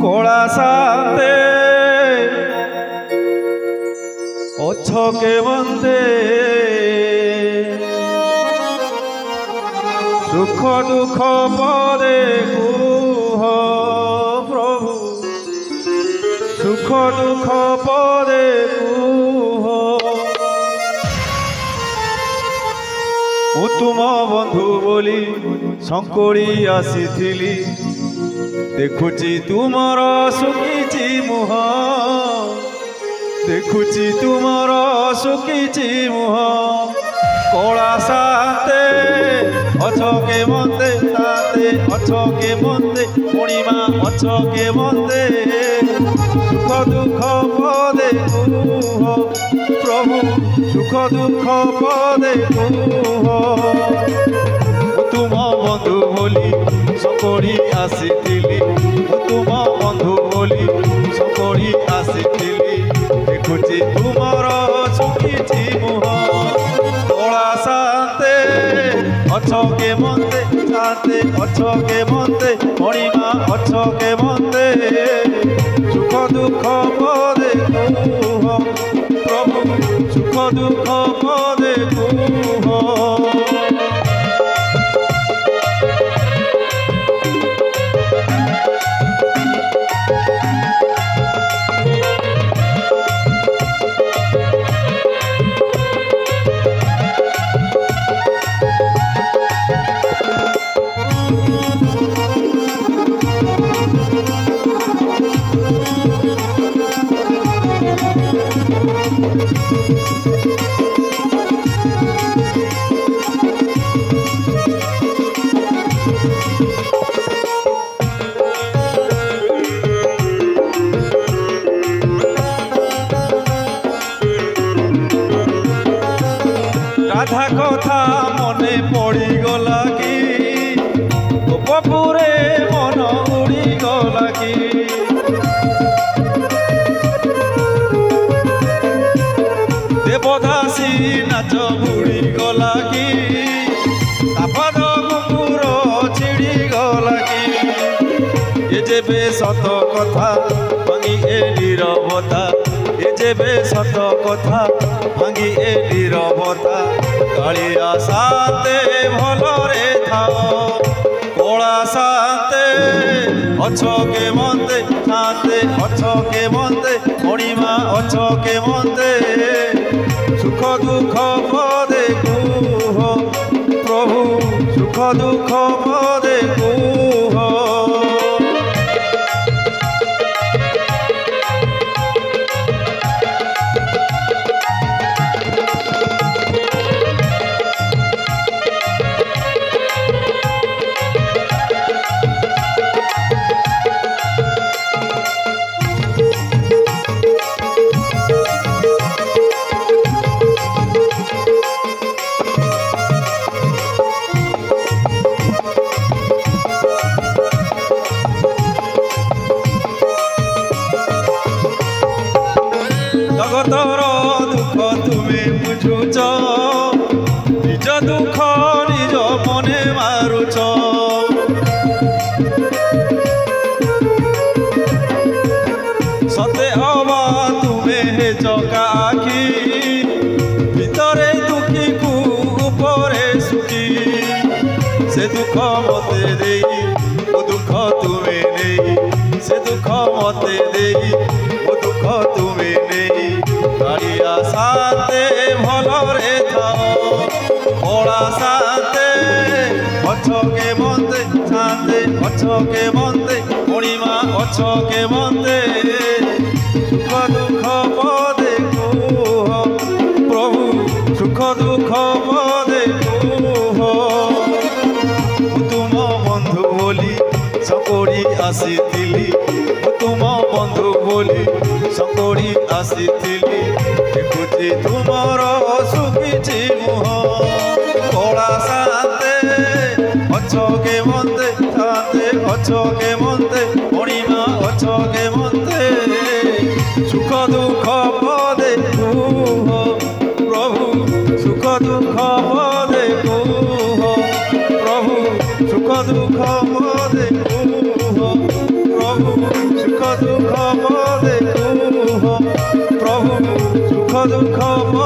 কলা সাথে অছকে বন্দে সুখ দুঃখ পদে কুহ প্রভু সুখ দুঃখ পদে কুহ তুম বন্ধু বলি শঙ্করি আসিথিলি দেখুছি তুমর শুকিছি মুহ দেখুছি তুমর শুকিছি মুহ কলা সাথে অছকে মন্দে সাথে অছকে মন্দে পূর্ণিমা অছকে মন্দে সুখ দুঃখ পদে কুহ প্রভু সুখ দুঃখ পদে কুহ তুম বন্ধু বলি শঙ্করি আসিথিলি তুম বন্ধু বলি শঙ্করি আসিথিলি দেখুছি তুমর শুকিছি মুহ কলা সাথে অছকে মন্দে সাথে অছকে মন্দে পূর্ণিমা অছকে মন্দে সুখ দুঃখ পদে কুহ প্রভু সুখ দুঃখ পদে কুহ রাধা কথা মনে পড়িগলা কি গোপপুরে মন উড়িগলা কি দেবদাসী নাচ বুড়িগলা কি তাপদ কুকুর চিড়িগলা কি এ যেবে সত কথা ভাঙি এ নীরবতা এ যেবে সত কথা ভাঙি এ নীরবতা কালিয়া সাথে ভলরে থাও কলা সাথে অছকে মন্দে সাথে অছকে মন্দে পূর্ণিমা অছকে মন্দে সুখ দুঃখ পদে কুহ প্রভু সুখ দুঃখ পদে কুহ জগতর দুঃখ তুমি বুঝুছ নিজ দুঃখ নিজ মনে মারুছ সতে হবা তুমি হেচ কাখি ভিতরে দুঃখী কু উপরে সুখী সে দুঃখ মতে দেই ও দুঃখ তুমি নেই সে দুঃখ মতে দেই ও দুঃখ তুমি নেই কালিয়া সাথে ভলরে থাও কলা সাথে অছকে মন্দে সাথে অছকে মন্দে পূর্ণিমা অছকে মন্দে সুখ দুঃখ পদে কুহ প্রভু সুখ দুঃখ পদে কুহ তুম বন্ধু বলি শঙ্করি আসিথিলি তুম বন্ধু বলি শঙ্করি আসিথিলি দেখুছি তুমর শুকিছি মুহ কলা সাথে অছকে মন্দে সাথে অছকে মন্দে পূর্ণিমা অছকে মন্দে সুখ দুঃখ পদে কুহ প্রভু সুখ দুঃখ পদে কুহ প্রভু সুখ দুঃখ পদে কুহ প্রভু ସୁଖ ଦୁଃଖ ମୋ